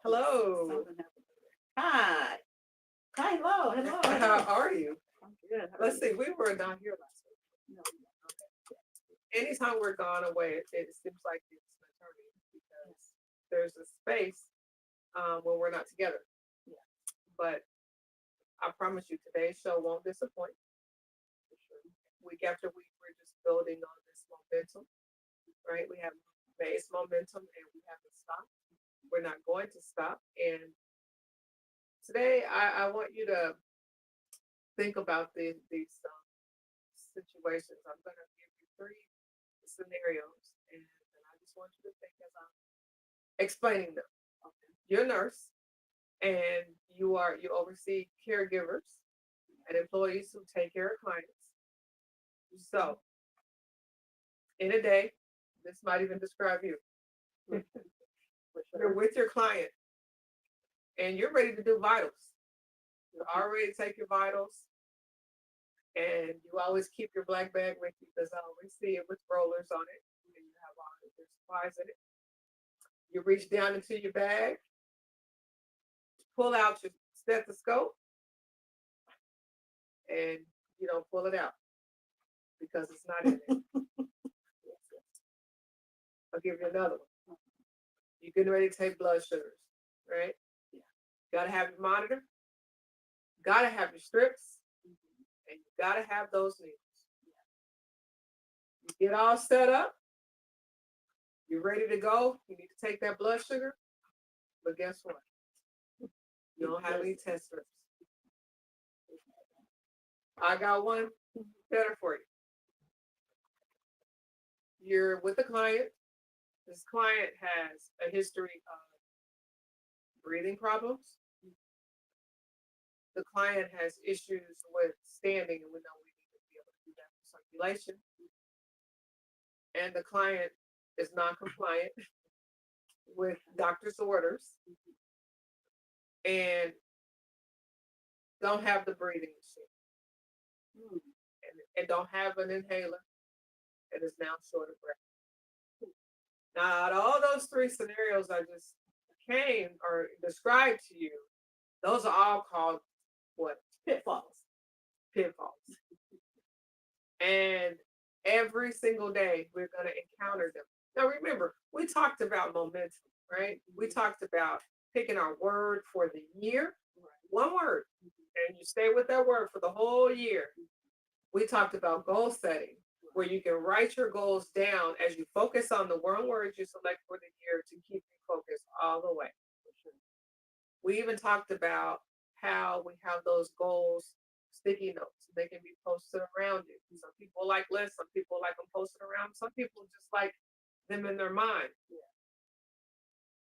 Hello. Something happened. Hi. Hi. Hello. Hello. How Hello. are you? I'm good. How are Let's you? see. We were not here last week. No. Anytime we're gone away, it seems like it's an eternity because Yes. there's a space when we're not together. Yeah. But I promise you, today's show won't disappoint. For sure. Week after week, we're just building on this momentum, right? We have base momentum and we haven't stopped. We're not going to stop. And today, I want you to think about these situations. I'm going to give you three scenarios, and I just want you to think as I'm explaining them. Okay. You're a nurse, and you oversee caregivers and employees who take care of clients. So, in a day, this might even describe you. For You're sure. with your client, and you're ready to do vitals. You already take your vitals, and you always keep your black bag with you because I always see it with rollers on it, and you have all of your supplies in it. You reach down into your bag, pull out your stethoscope, and you don't pull it out because it's not in it. I'll give you another one. You're getting ready to take blood sugars, right? Yeah. Gotta have your monitor, gotta have your strips, Mhm. and you gotta have those needles. You get all set up, you're ready to go. You need to take that blood sugar, but guess what? You don't have any test strips. I got one better for you. You're with a client. This client has a history of breathing problems. The client has issues with standing, and we know we need to be able to do that for circulation. And the client is non-compliant with doctor's orders and don't have the breathing machine Mm. and don't have an inhaler and is now short of breath. Now, out of all those three scenarios I just came or described to you, those are all called what? Pitfalls. Pitfalls. And every single day we're going to encounter them. Now, remember, we talked about momentum, right? We talked about picking our word for the year, Right. one word, and you stay with that word for the whole year. We talked about goal setting, where you can write your goals down as you focus on the one word you select for the year to keep you focused all the way. We even talked about how we have those goals sticky notes. They can be posted around you. Some people like lists, some people like them posted around, some people just like them in their mind. Yeah.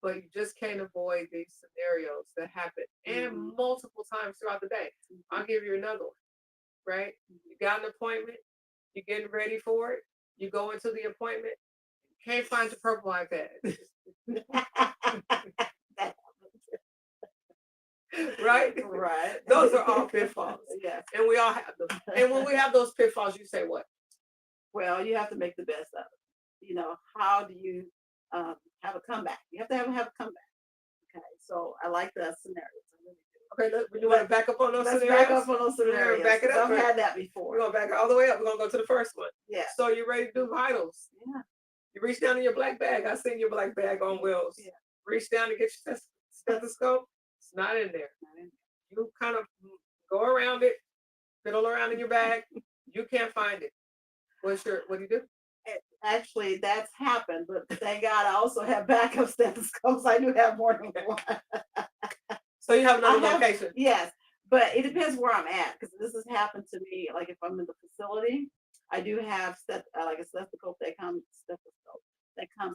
But you just can't avoid these scenarios that happen and multiple times throughout the day. I'll give you another one, right? You got an appointment, you're getting ready for it, you go into the appointment, can't find your purple iPad. Right? Right. Those are all pitfalls. Yes. And we all have them. And when we have those pitfalls, you say what? Well, you have to make the best of it. How do you have a comeback? You have to have a comeback. Okay. So I like the scenarios. I really do. Okay, you want to back up on those Let's scenarios? back up on those scenarios. Back it 'cause up. I've had that We're before. going to back it all the way up. We're going to go to the first one. Yeah. So you're ready to do vitals. Yeah. You reach down in your black bag. I seen your black bag on wheels. Yeah. Reach down to get your stethoscope. It's not in there. You kind of go around it, fiddle around in your bag. You can't find it. What do you do? Actually, that's happened, but thank God I also have backup stethoscopes. I do have more than one. So you have another I have- location. Yes, but it depends where I'm at because this has happened to me. Like if I'm in the facility, I do have like a stethoscope that comes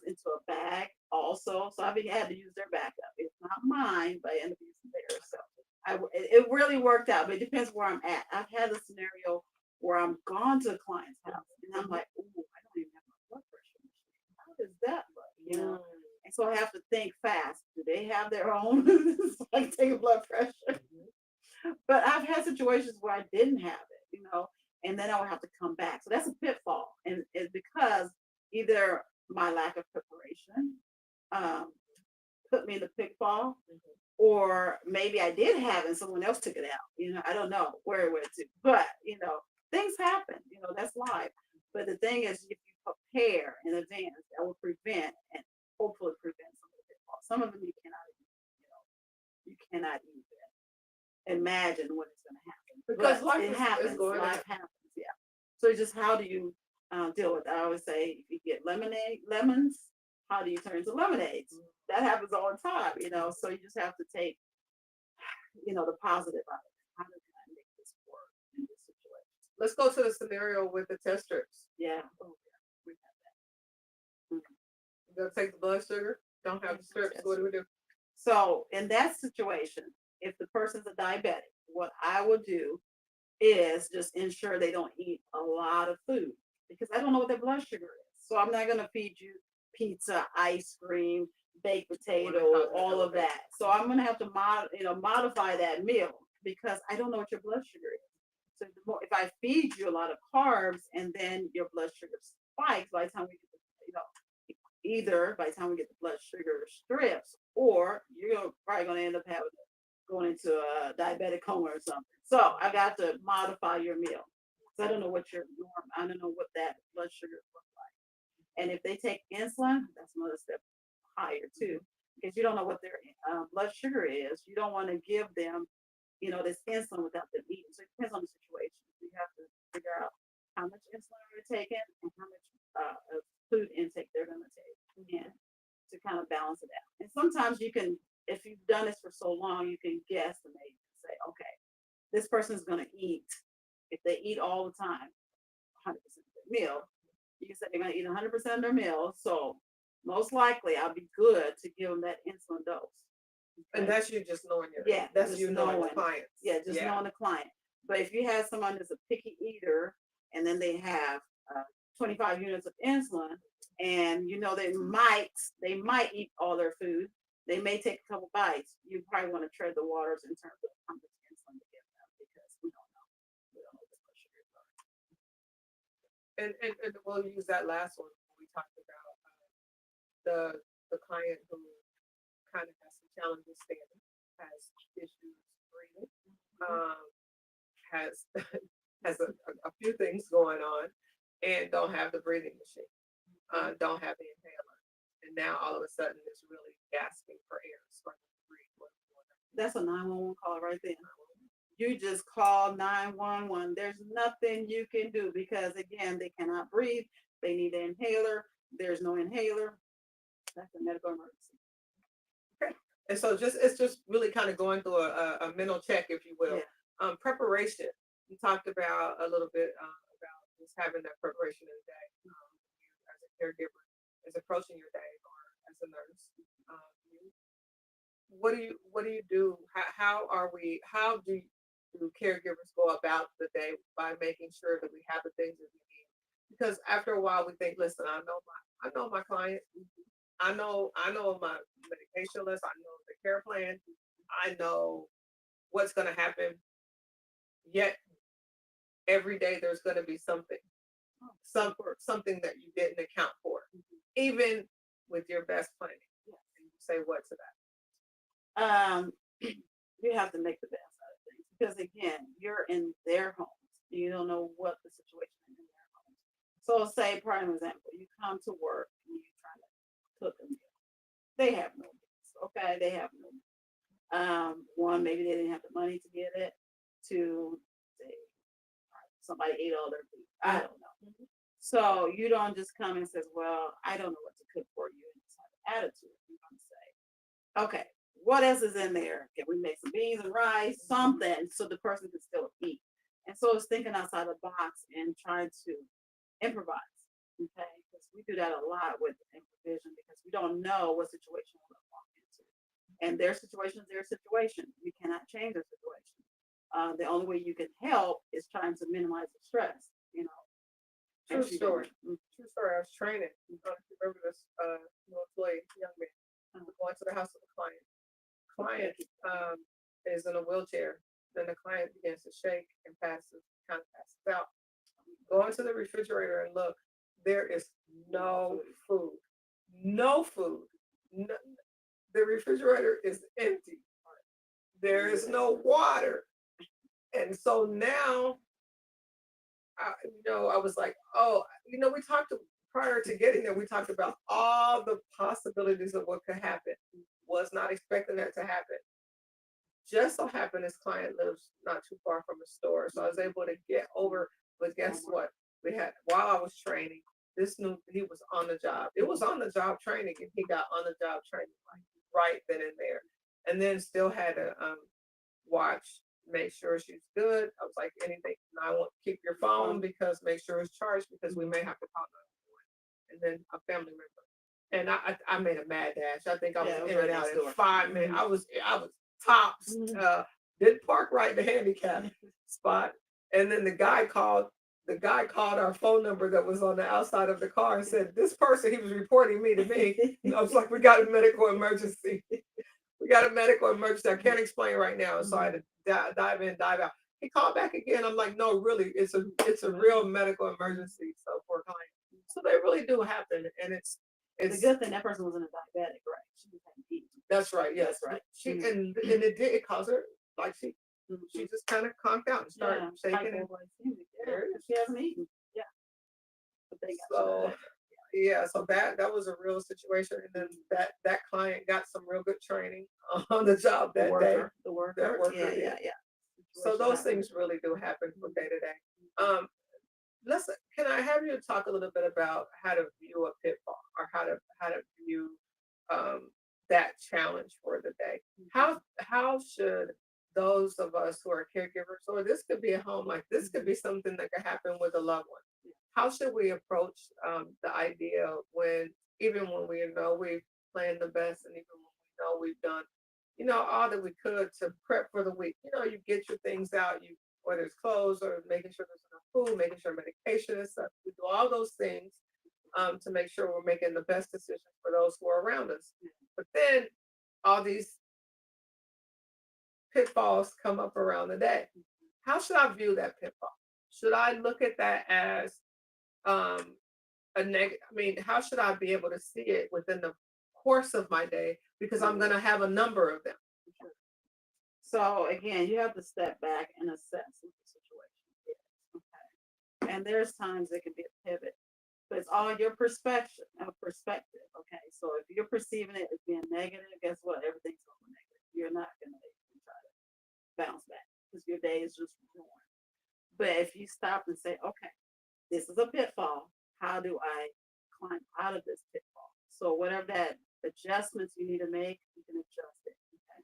into a bag also. So I've had to use their backup. It's not mine, but I end up using theirs. So it really worked out, but it depends where I'm at. I've had a scenario where I'm gone to a client's house and I'm like, oh, I don't even have my blood pressure machine. How does that look? And so I have to think fast. Do they have their own? So I can take a blood pressure. But I've had situations where I didn't have it, and then I would have to come back. So that's a pitfall. And it's because either my lack of preparation, um, put me in the pitfall, Mhm. or maybe I did have it and someone else took it out. I don't know where it went to, but things happen. That's life. But the thing is, if you prepare in advance, that will prevent and hopefully prevent some of the pitfalls. Some of them you cannot even imagine what is going to happen. Because But life it is happens. going to Life happen. happens. Yeah. So it's just how do you deal with it? I always say, if you get lemons, how do you turn into lemonades? That happens all the time. So you just have to take the positive out of it. How can I make this work in this situation? Let's go to the scenario with the test strips. Yeah. Oh, yeah. We have that. Mhm. You gotta take the blood sugar. Don't have the strips. Yes. What do we do? So in that situation, if the person's a diabetic, what I would do is just ensure they don't eat a lot of food because I don't know what their blood sugar is. So I'm not going to feed you pizza, ice cream, baked potato, all of that. So I'm going to have to modify that meal because I don't know what your blood sugar is. So if I feed you a lot of carbs and then your blood sugar spikes by the time we get either by the time we get the blood sugar strips, or you're probably going to end up going into a diabetic coma or something. So I got to modify your meal. So I don't know what your norm. I don't know what that blood sugar looks like. And if they take insulin, that's another step higher too, because you don't know what their blood sugar is. You don't want to give them, this insulin without them eating. So it depends on the situation. You have to figure out how much insulin they're taking and how much food intake they're going to take in to kind of balance it out. And sometimes you can, if you've done this for so long, you can guesstimate and say, okay, this person's going to eat, if they eat all the time, 100% of their meal, you can say they're going to eat 100% of their meal. So most likely I'll be good to give them that insulin dose. And that's you just knowing your, Yeah, that's just you knowing the knowing. clients. Yeah, just knowing the client. But if you have someone that's a picky eater and then they have 25 units of insulin, and they might eat all their food, they may take a couple bites. You probably want to tread the waters in terms of how much insulin to give them because we don't know. We don't know what the sugar is. And we'll use that last one when we talked about the client who kind of has some challenges standing, has issues breathing, um, has has a few things going on, and don't have the breathing machine, don't have the inhaler, and now all of a sudden is really gasping for air, struggling to breathe. That's a 911 call right there. You just call 911. There's nothing you can do because again, they cannot breathe. They need an inhaler. There's no inhaler. That's a medical emergency. Okay. And so it's just really kind of going through a mental check, if you will. Yeah. Preparation. You talked about a little bit about just having that preparation in the day. You as a caregiver is approaching your day, or as a nurse. What do you do? How do caregivers go about the day by making sure that we have the things that we need? Because after a while, we think, listen, I know my client. I know my medication list. I know the care plan. I know what's going to happen. Yet every day there's going to be something that you didn't account for, even with your best planning. Yeah. And you say what to that? You have to make the best out of things because again, you're in their homes. You don't know what the situation is in their homes. So say, prime example, you come to work and you try to cook a meal. They have no meals. Okay, they have no meals. One, maybe they didn't have the money to get it. Two, somebody ate all their food. I don't know. So you don't just come and says, well, I don't know what to cook for you and just have an attitude. You're going to say, okay, what else is in there? Can we make some beans and rice, something, so the person can still eat? And so it's thinking outside the box and trying to improvise. Okay, because we do that a lot with improvisation because we don't know what situation we're going to walk into, and their situation is their situation. We cannot change their situation. The only way you can help is trying to minimize the stress. True story. True story. I was training. I don't know if you remember this employee, young man, going to the house of a client. Client is in a wheelchair. Then the client begins to shake and kind of passes out. Go into the refrigerator and look. There is no food. No food. No, the refrigerator is empty. There is no water. And so now, I was like, oh, we talked prior to getting there, we talked about all the possibilities of what could happen. Was not expecting that to happen. Just so happened this client lives not too far from the store. So I was able to get over, but guess what? We had, while I was training, this new, he was on the job. It was on the job training, and he got on the job training like right then and there. And then still had to watch, make sure she's good. I was like, anything, I won't keep your phone because make sure it's charged because we may have to call 911. And then a family member. And I made a mad dash. I think I was in and out in 5 minutes. I was tops. Didn't park right in the handicap spot. And then the guy called our phone number that was on the outside of the car and said, this person, he was reporting me to me. And I was like, we got a medical emergency. We got a medical emergency. I can't explain right now. So I had to dive in, dive out. He called back again. I'm like, no, really, it's a real medical emergency. So for a client. So they really do happen. And it's the good thing that person wasn't a diabetic, right? She just had to eat. That's right. Yes, That's right. She and it caused her like she just kind of conked out and started shaking. And she hasn't eaten. Yeah. But they got so yeah, so that was a real situation, and then that client got some real good training on the job that day. The worker. Yeah. So those things really do happen from day to day. Can I have you talk a little bit about how to view a pitfall or how to view that challenge for the day? How should those of us who are caregivers, or this could be a home, like this could be something that could happen with a loved one. How should we approach the idea even when we know we've planned the best, and even when we know we've done, all that we could to prep for the week. You get your things out, whether it's clothes or making sure there's enough food, making sure medication is stuff. We do all those things to make sure we're making the best decisions for those who are around us. But then all these pitfalls come up around the day. How should I view that pitfall? Should I look at that as a negative? I mean, how should I be able to see it within the course of my day? Because I'm going to have a number of them. So again, you have to step back and assess what the situation is. Okay. And there's times it can be a pivot, but it's all your perspective. Okay. So if you're perceiving it as being negative, guess what? Everything's going negative. You're not going to try to bounce back because your day is just ruined. But if you stop and say, okay, this is a pitfall. How do I climb out of this pitfall? So whatever that adjustments you need to make, you can adjust it. Okay.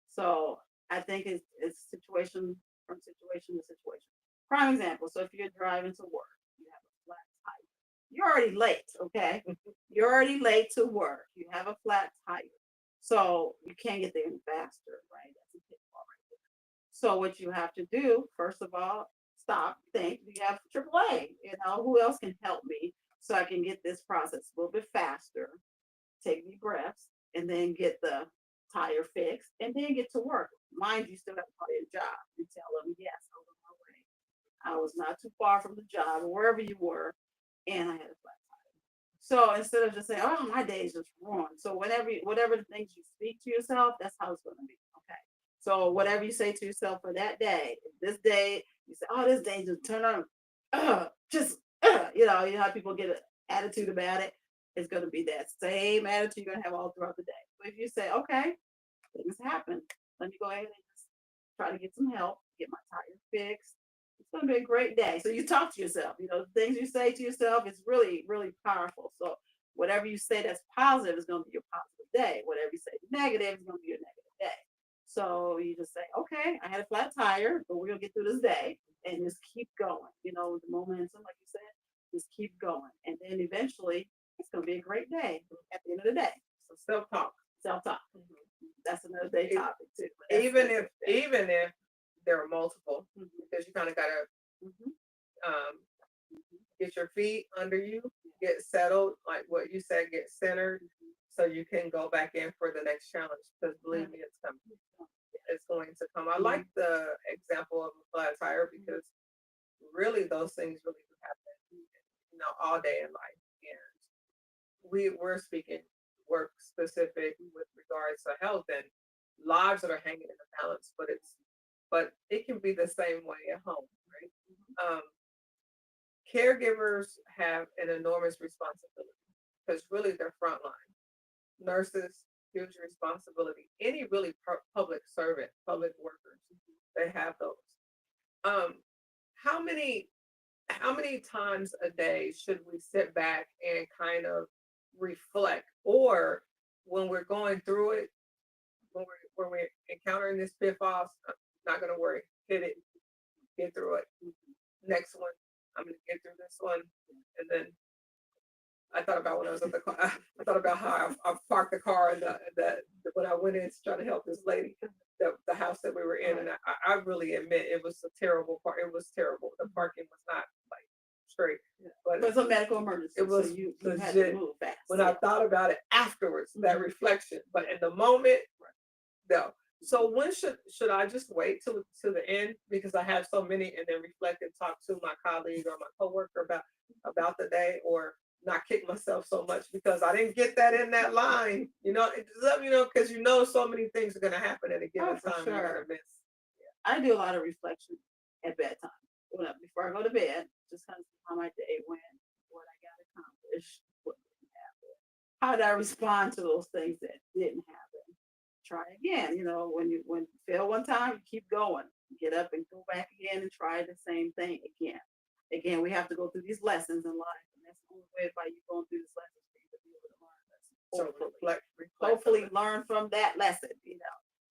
So I think it's situation from situation to situation. Prime example. So if you're driving to work, you have a flat tire. You're already late. Okay. You're already late to work. You have a flat tire. So you can't get there any faster, right? That's a pitfall right there. So what you have to do, first of all, stop, think, you have AAA. Who else can help me so I can get this process a little bit faster? Take deep breaths and then get the tire fixed and then get to work. Mind you, still have to call your job and tell them, yes, I was on my way. I was not too far from the job or wherever you were, and I had a flat tire. So instead of just saying, oh, my day is just ruined. So whatever the things you speak to yourself, that's how it's going to be. Okay. So whatever you say to yourself for that day, this day, you say, oh, this day just turn on, you know how people get an attitude about it. It's going to be that same attitude you're going to have all throughout the day. But if you say, okay, things happen, let me go ahead and just try to get some help, get my tire fixed. It's going to be a great day. So you talk to yourself. The things you say to yourself is really, really powerful. So whatever you say that's positive is going to be your positive day. Whatever you say negative is going to be your negative day. So you just say, okay, I had a flat tire, but we're going to get through this day and just keep going. The momentum, like you said, just keep going. And then eventually it's going to be a great day at the end of the day. So self-talk. That's another day topic too. Even if there are multiple, because you kind of got to get your feet under you, get settled, like what you said, get centered, so you can go back in for the next challenge. Because believe me, it's coming. It's going to come. I like the example of a flat tire because really those things really do happen, all day in life. And we're speaking work specific with regards to health and lives that are hanging in the balance, but it can be the same way at home, right? Caregivers have an enormous responsibility because really they're frontline. Nurses, huge responsibility. Any really public servant, public workers, they have those. Um, how many how many times a day should we sit back and kind of reflect, or when we're going through it, when we're encountering this pitfalls, I'm not gonna worry, hit it, get through it. Next one, I'm gonna get through this one, and then I thought about when I was at the car. I thought about how I parked the car and when I went in to try to help this lady, the house that we were in, and I really admit it was a terrible part. It was terrible. The parking was not like straight, But but it's a medical emergency, it so was you had to legit. move fast. When I thought about it afterwards, that reflection, but in the moment, no. So when should I just wait till to the end because I have so many and then reflect and talk to my colleague or my coworker about the day, or not kick myself so much because I didn't get that in that line. Because so many things are gonna happen at a given for time you're sure. gonna miss. I do a lot of reflection at bedtime. Before I go to bed, just kind of see how my day went, what I got accomplished, what didn't happen. How did I respond to those things that didn't happen? Try again. When you fail one time, you keep going. Get up and go back again and try the same thing again. Again, we have to go through these lessons in life, and that's the only way by you going through these lessons for you to be able to learn lessons. So reflect Hopefully learn from that lesson.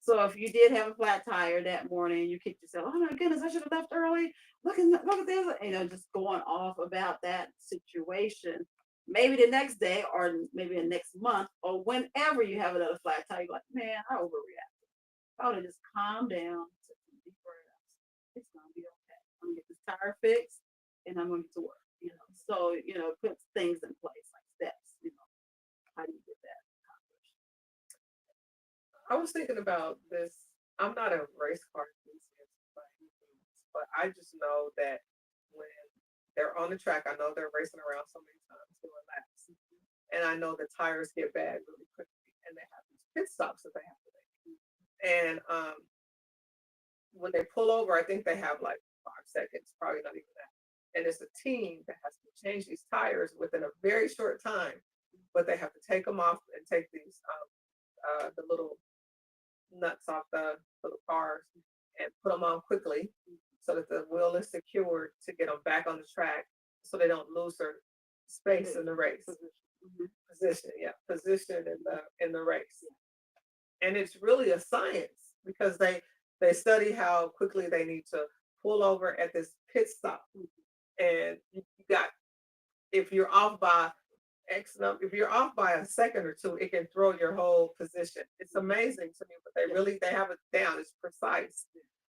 So if you did have a flat tire that morning, you kicked yourself, oh my goodness, I should have left early. Look at this, just going off about that situation. Maybe the next day or maybe the next month or whenever you have another flat tire, you're like, man, I overreacted. I would have just calmed down, took some deep breaths. It's gonna be okay. I'm gonna get this tire fixed and I'm gonna get to work. So, put things in place like steps. How do you get that accomplished? I was thinking about this. I'm not a race car enthusiast by any means, but I just know that when they're on the track, I know they're racing around so many times doing laps, and I know the tires get bad really quickly, and they have these pit stops that they have to make. And when they pull over, I think they have like 5 seconds, probably not even that. And it's a team that has to change these tires within a very short time, but they have to take them off and take these the little nuts off the cars and put them on quickly so that the wheel is secured to get them back on the track so they don't lose their space in the race. Position, yeah, position in the race. And it's really a science because they study how quickly they need to pull over at this pit stop. And you got, if you're off by if you're off by a second or two, it can throw your whole position. It's amazing to me, but they have it down. It's precise.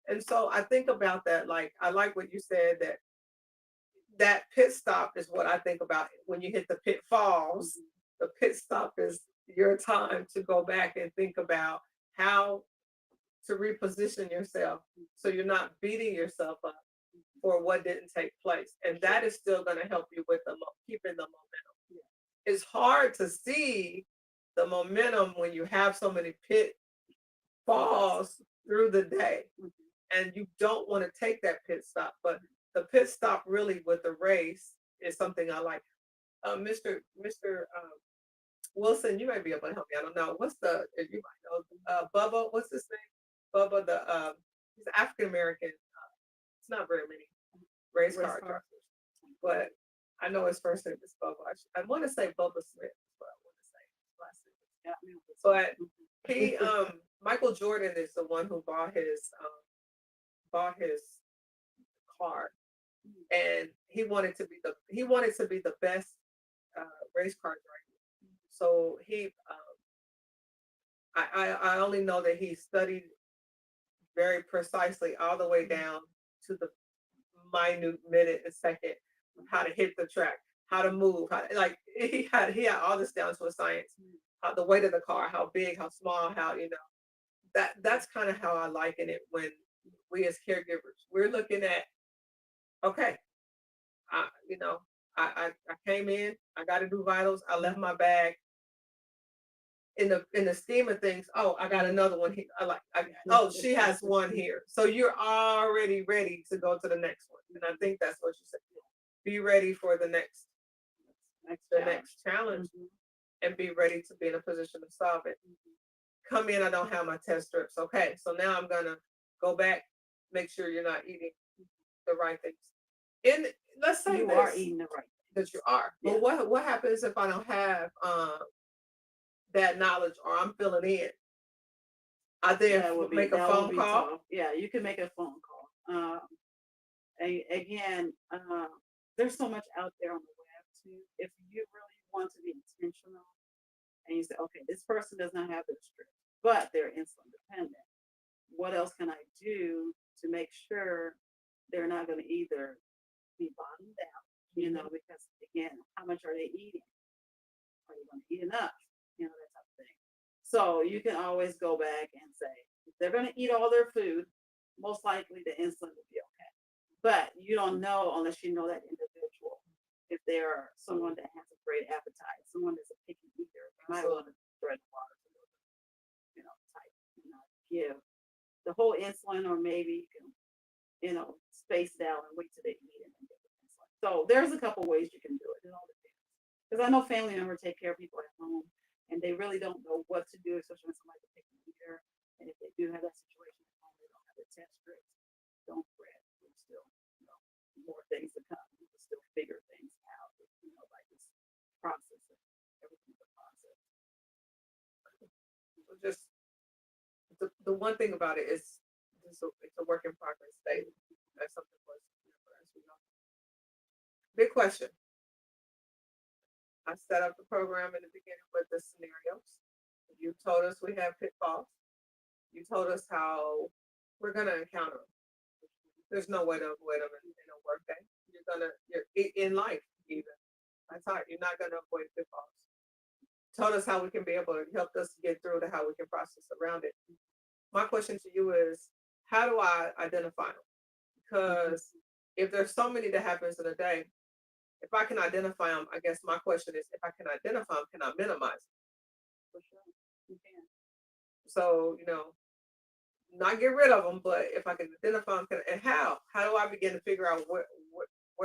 And so I think about that. Like I like what you said, that pit stop is what I think about when you hit the pitfalls. The pit stop is your time to go back and think about how to reposition yourself so you're not beating yourself up for what didn't take place. And that is still going to help you with keeping the momentum. It's hard to see the momentum when you have so many pitfalls through the day, and you don't want to take that pit stop. But the pit stop really with the race is something I like. Mr. Wilson, you might be able to help me. I don't know. If you might know, Bubba, what's his name? Bubba, he's African American. It's not very many race car drivers, but I know his first name is Bubba. I want to say Bubba Smith, is what I want to say. But he, Michael Jordan is the one who bought his car, and he wanted to be the best race car driver. So I only know that he studied very precisely all the way down to the minute minute and second how to hit the track, how to move, like he had all this down to a science. How the weight of the car, how big, how small, how that's kind of how I liken it when we as caregivers we're looking at, okay, I you know I came in, I got to do vitals, I left my bag, in the scheme of things, oh, I got another one here. Yeah. Oh, she has one here. So you're already ready to go to the next one. And I think that's what you said. Be ready for Next the challenge. next challenge Mhm. and be ready to be in a position to solve it. Come in, I don't have my test strips. Okay, so now I'm gonna go back, make sure you're not eating the right things. And let's say You are this eating the right thing. that you are. Yeah. But what happens if I don't have that knowledge or I'm filling in? I then make a That would phone be call. tough. Yeah, you can make a phone call. Again, there's so much out there on the web too. If you really want to be intentional and you say, okay, this person does not have this strict, but they're insulin dependent. What else can I do to make sure they're not going to either be bottomed out, because again, how much are they eating? Are you going to eat enough? That type of thing. So you can always go back and say, if they're going to eat all their food, most likely the insulin will be okay. But you don't know unless you know that individual. If they're someone that has a great appetite, someone that's a picky eater, you might want to thread the water to type, give the whole insulin, or maybe you can, space it out and wait till they eat it and give the insulin. So there's a couple ways you can do it. It all depends. Because I know family members take care of people at home and they really don't know what to do, especially when somebody's a picky eater. And if they do have that situation at home, they don't have the test strips, don't fret. There's still, more things to come. You can still figure things out, like this process of everything's a process. So just the one thing about it is it's a work in progress daily. That's something for us to remember as we go. Big question. I set up the program in the beginning with the scenarios. You told us we have pitfalls. You told us how we're gonna encounter them. There's no way to avoid them in a work day. You're in life even. That's hard. You're not gonna avoid pitfalls. Told us how we can be able to help us get through to how we can process around it. My question to you is, how do I identify them? Because if there's so many that happens in a day, if I can identify them, I guess my question is, if I can identify them, can I minimize them? For sure. You can. So, not get rid of them, but if I can identify them, and how do I begin to figure out where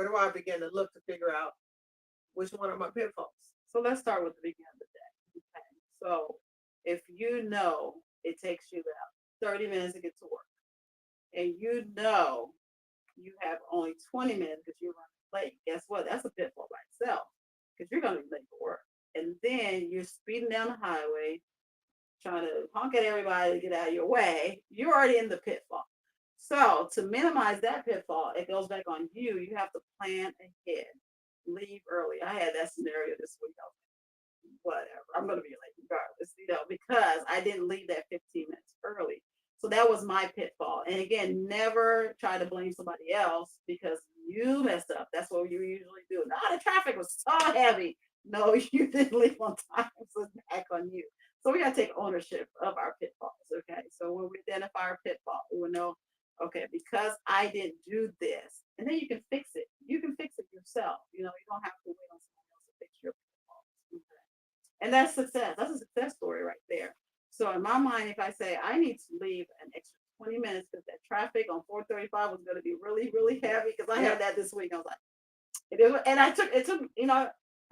do I begin to look to figure out which one are my pitfalls? So let's start with the beginning of the day. Okay. So if you know it takes you about 30 minutes to get to work, and you know you have only 20 minutes because you're running late, guess what? That's a pitfall by itself because you're going to be late for work. And then you're speeding down the highway, trying to honk at everybody to get out of your way. You're already in the pitfall. So to minimize that pitfall, it goes back on you. You have to plan ahead. Leave early. I had that scenario this week. I was like, whatever, I'm going to be late regardless, because I didn't leave that 15 minutes early. So that was my pitfall. And again, never try to blame somebody else because you messed up. That's what you usually do. No, the traffic was so heavy. No, you didn't leave on time. So it's back on you. So we got to take ownership of our pitfalls. Okay. So when we identify our pitfall, we will know, okay, because I didn't do this, and then you can fix it. You can fix it yourself. You don't have to wait on someone else to fix your pitfalls. Okay. And that's success. That's a success story right there. So in my mind, if I say I need to leave an extra 20 minutes because that traffic on 435 was going to be really, really heavy, because I had that this week. I was like, and I took I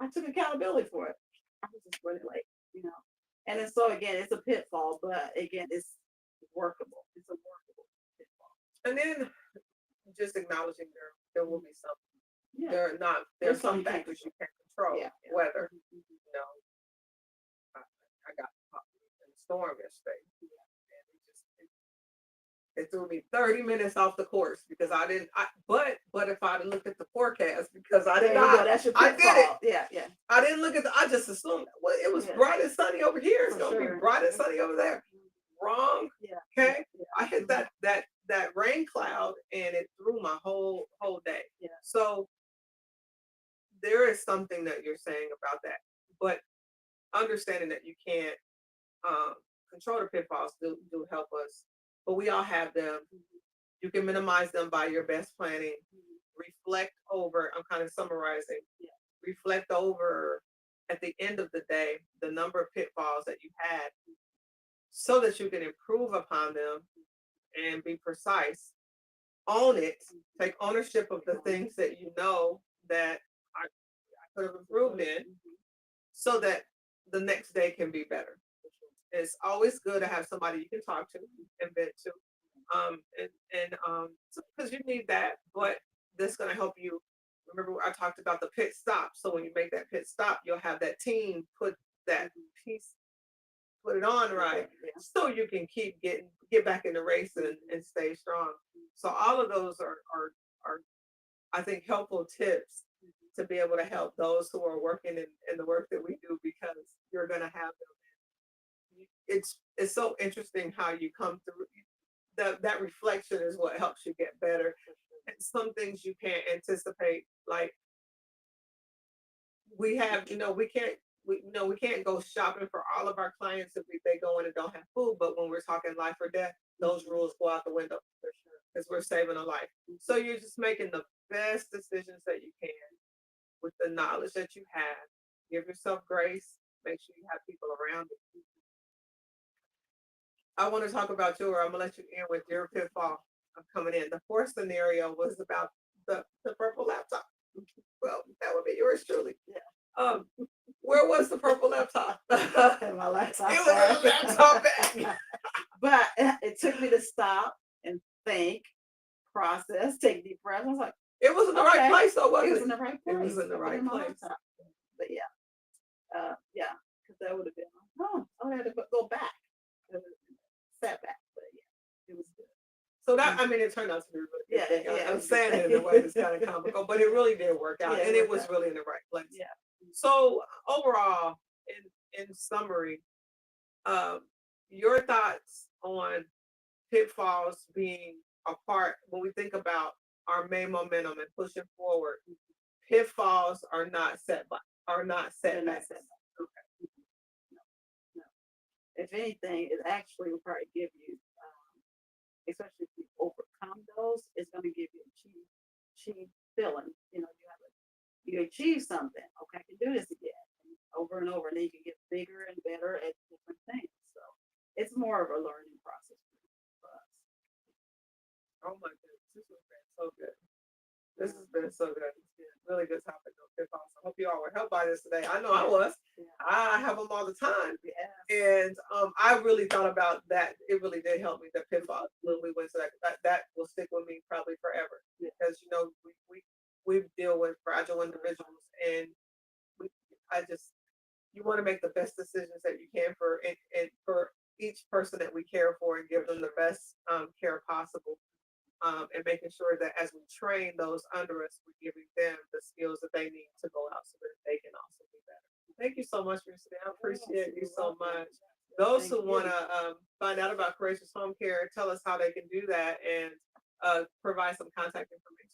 took accountability for it. I was just running late. And then so again, it's a pitfall, but again, it's workable. It's a workable pitfall. And then just acknowledging there will be some. Yeah. There's some factors you can't control. Yeah. Weather, I got caught in a storm yesterday. And it threw me 30 minutes off the course because I didn't. But if I'd looked at the forecast, because I did not, that's your I pitfall. did it. Yeah. I didn't look at I just assumed, well, it was bright and sunny over here. It's gonna be bright and sunny over there. Wrong. Yeah. Okay. Yeah. I hit that rain cloud and it threw my whole day. Yeah. So there is something that you're saying about that, but understanding that you can't control the pitfalls do help us, but we all have them. You can minimize them by your best planning. Reflect over. I'm kind of summarizing. Yeah. Reflect over at the end of the day the number of pitfalls that you had so that you can improve upon them and be precise. Own it, take ownership of the things that you know that I could have improved in so that the next day can be better. It's always good to have somebody you can talk to and vent to. Because you need that, but that's going to help you. Remember, I talked about the pit stop. So when you make that pit stop, you'll have that team put that piece, put it on right, so you can get back in the race and stay strong. So all of those are I think helpful tips to be able to help those who are working in the work that we do, because you're going to have them. It's so interesting how you come through. That reflection is what helps you get better. And some things you can't anticipate, like we have, we can't go shopping for all of our clients if they go in and don't have food. But when we're talking life or death, those rules go out the window for sure, because we're saving a life. So you're just making the best decisions that you can with the knowledge that you have. Give yourself grace. Make sure you have people around you. I want to talk about I'm gonna let you in with your pitfall of coming in. The fourth scenario was about the purple laptop. Well, that would be yours truly. Yeah. Where was the purple laptop? In my laptop It was in a laptop bag. But it took me to stop and think, process, take deep breaths. I was like, it was in the right place, though, wasn't it it? was in the right place. It was in the right place. But yeah, because that would have been, I would have to go back. Setback, but yeah, it was good. So that, I mean, it turned out to be really good. I'm saying it in a way that's kind of comical, but it really did work out, and it was really in the right place. Yeah. So overall, in summary, your thoughts on pitfalls being a part when we think about our main momentum and pushing forward. Pitfalls are not setbacks. Okay. No. If anything, it actually will probably give you, especially if you overcome those, it's going to give you achieve feeling. You achieve something. Okay, I can do this again, over and over, and then you can get bigger and better at different things. So it's more of a learning process for us. Oh my goodness, this has been so good. This has been so good. It's been a really good topic of pitfalls. I hope you all were helped by this today. I know I was. Yeah. I have them all the time. Yes. And I really thought about that. It really did help me, the pitfall, when we went to that will stick with me probably forever. Yeah. Because we deal with fragile individuals, and you want to make the best decisions that you can for each person that we care for, and give them the best care possible. And making sure that as we train those under us, we're giving them the skills that they need to go out so that they can also be better. Thank you so much, Restream. I appreciate you so much. Those who want to find out about Courageous Home Care, tell us how they can do that, and provide some contact information.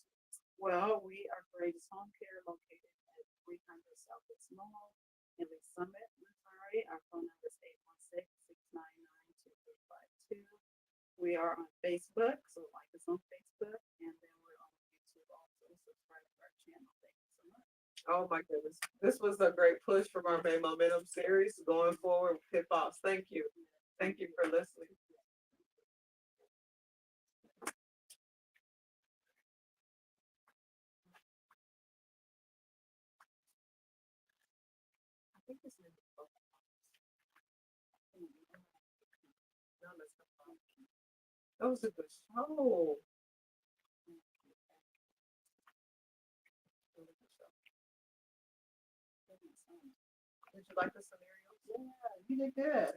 Well, we are Courageous Home Care, located at 300 Southwest Mall in Lee Summit, Missouri. Our phone number is 816-699-2352. We are on Facebook, so like us on Facebook, and then we're on YouTube also. Subscribe to our channel. Thank you so much. Oh my goodness. This was a great push from our Main Momentum series going forward with pitfalls. Thank you. Thank you for listening. I think this is that was a good show. Did you like the scenario? Yeah, you did good.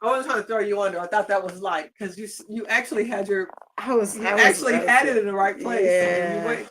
I wasn't trying to throw you under. I thought that was light, because you actually had I was had it in the right place. Yeah. And you went